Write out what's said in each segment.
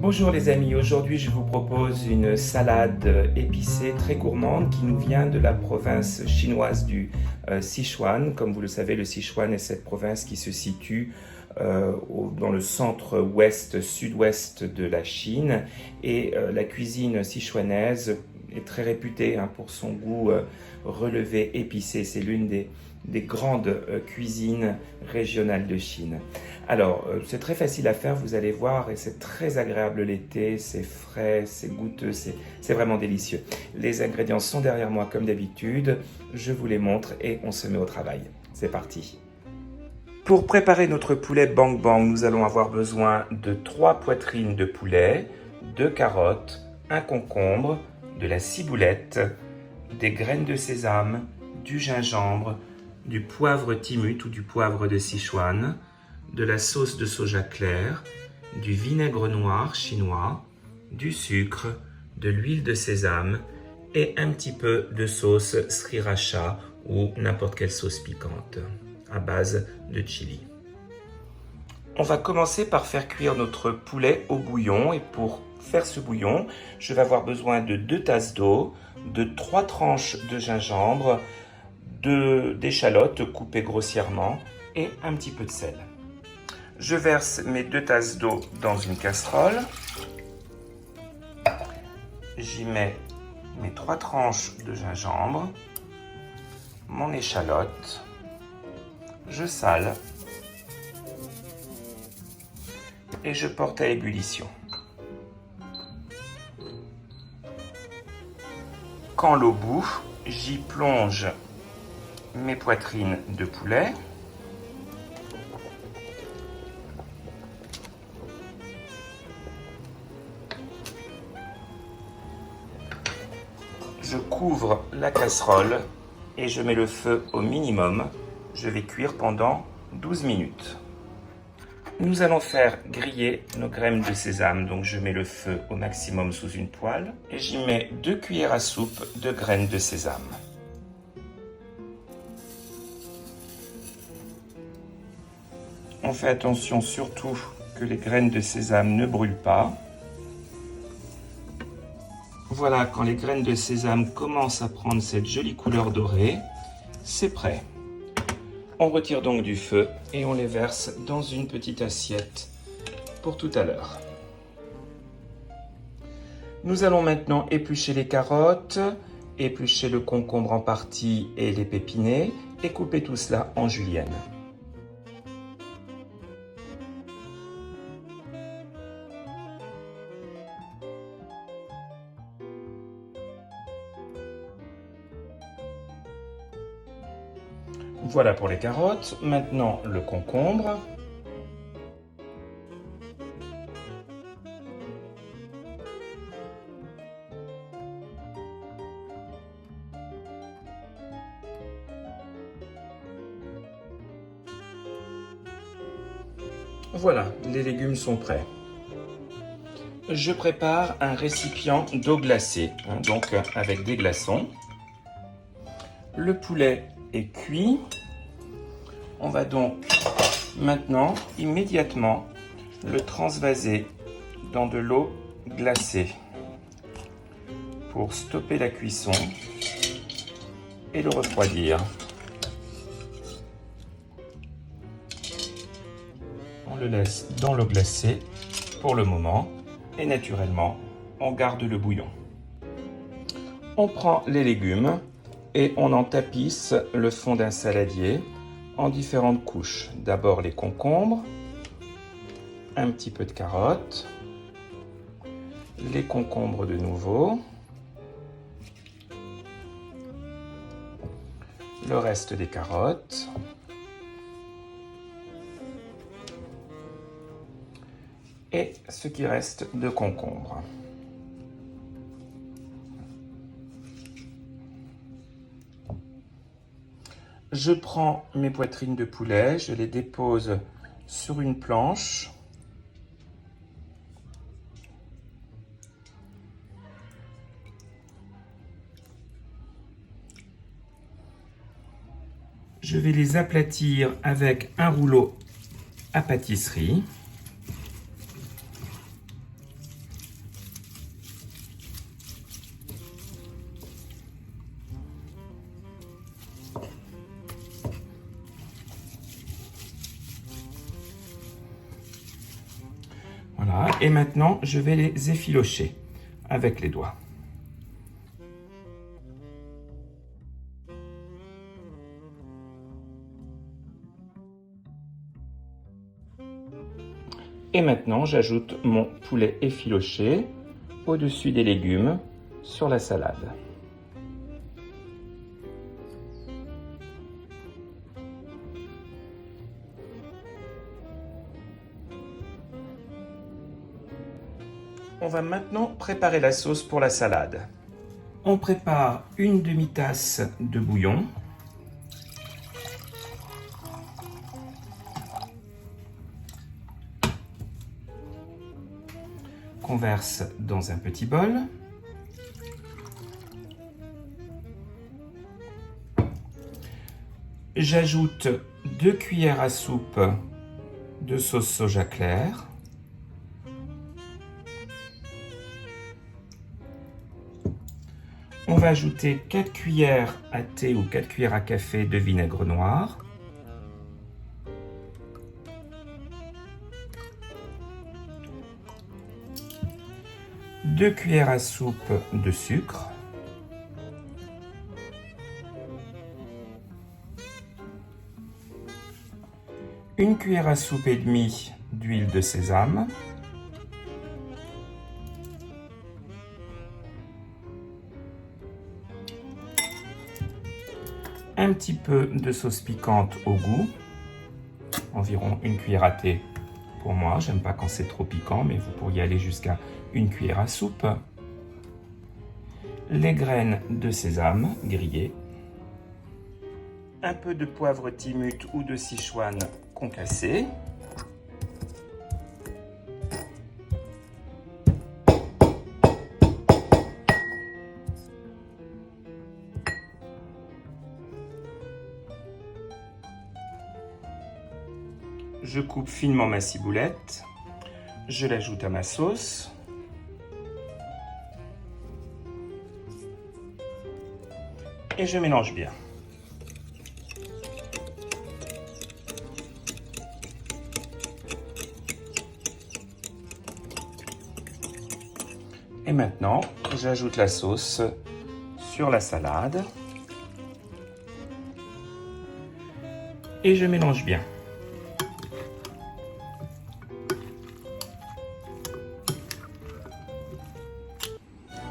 Bonjour les amis, aujourd'hui je vous propose une salade épicée très gourmande qui nous vient de la province chinoise du Sichuan. Comme vous le savez, le Sichuan est cette province qui se situe dans le centre-ouest, sud-ouest de la Chine. Et la cuisine sichuanaise est très réputée pour son goût relevé, épicé. C'est l'une des grandes cuisines régionales de Chine. Alors, c'est très facile à faire, vous allez voir, et c'est très agréable l'été, c'est frais, c'est goûteux, c'est vraiment délicieux. Les ingrédients sont derrière moi comme d'habitude, je vous les montre et on se met au travail. C'est parti. Pour préparer notre poulet bang bang, nous allons avoir besoin de 3 poitrines de poulet, 2 carottes, un concombre, de la ciboulette, des graines de sésame, du gingembre, du poivre timut ou du poivre de Sichuan, de la sauce de soja clair, du vinaigre noir chinois, du sucre, de l'huile de sésame et un petit peu de sauce sriracha ou n'importe quelle sauce piquante à base de chili. On va commencer par faire cuire notre poulet au bouillon et pour faire ce bouillon, je vais avoir besoin de 2 tasses d'eau, de 3 tranches de gingembre, d'échalotes coupées grossièrement et un petit peu de sel. Je verse mes 2 tasses d'eau dans une casserole. J'y mets mes 3 tranches de gingembre, mon échalote, je sale et je porte à ébullition. Quand l'eau bout, j'y plonge mes poitrines de poulet. Je couvre la casserole et je mets le feu au minimum. Je vais cuire pendant 12 minutes. Nous allons faire griller nos graines de sésame. Donc je mets le feu au maximum sous une poêle et j'y mets 2 cuillères à soupe de graines de sésame. On fait attention surtout que les graines de sésame ne brûlent pas. Voilà, quand les graines de sésame commencent à prendre cette jolie couleur dorée, c'est prêt. On retire donc du feu et on les verse dans une petite assiette pour tout à l'heure. Nous allons maintenant éplucher les carottes, éplucher le concombre en partie et les pépiner et couper tout cela en julienne. Voilà pour les carottes. Maintenant le concombre. Voilà, les légumes sont prêts. Je prépare un récipient d'eau glacée, donc avec des glaçons. Le poulet est cuit. On va donc maintenant immédiatement le transvaser dans de l'eau glacée pour stopper la cuisson et le refroidir. On le laisse dans l'eau glacée pour le moment et naturellement on garde le bouillon. On prend les légumes et on en tapisse le fond d'un saladier en différentes couches. D'abord les concombres, un petit peu de carottes, les concombres de nouveau, le reste des carottes, et ce qui reste de concombre. Je prends mes poitrines de poulet, je les dépose sur une planche. Je vais les aplatir avec un rouleau à pâtisserie. Voilà, et maintenant je vais les effilocher avec les doigts. Et maintenant j'ajoute mon poulet effiloché au-dessus des légumes sur la salade. On va maintenant préparer la sauce pour la salade. On prépare une demi-tasse de bouillon. Qu'on verse dans un petit bol. J'ajoute 2 cuillères à soupe de sauce soja claire. On va ajouter 4 cuillères à thé ou 4 cuillères à café de vinaigre noir. Deux cuillères à soupe de sucre. Une cuillère à soupe et demie d'huile de sésame. Un petit peu de sauce piquante au goût, environ une cuillère à thé pour moi. J'aime pas quand c'est trop piquant, mais vous pourriez aller jusqu'à une cuillère à soupe. Les graines de sésame grillées. Un peu de poivre timut ou de Sichuan concassé. Je coupe finement ma ciboulette, je l'ajoute à ma sauce. Et je mélange bien. Et maintenant, j'ajoute la sauce sur la salade. Et je mélange bien.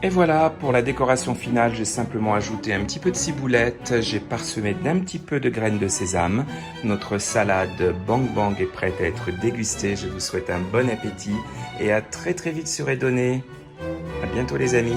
Et voilà, pour la décoration finale, j'ai simplement ajouté un petit peu de ciboulette, j'ai parsemé d'un petit peu de graines de sésame. Notre salade Bang Bang est prête à être dégustée. Je vous souhaite un bon appétit et à très vite sur Edonné. À bientôt les amis.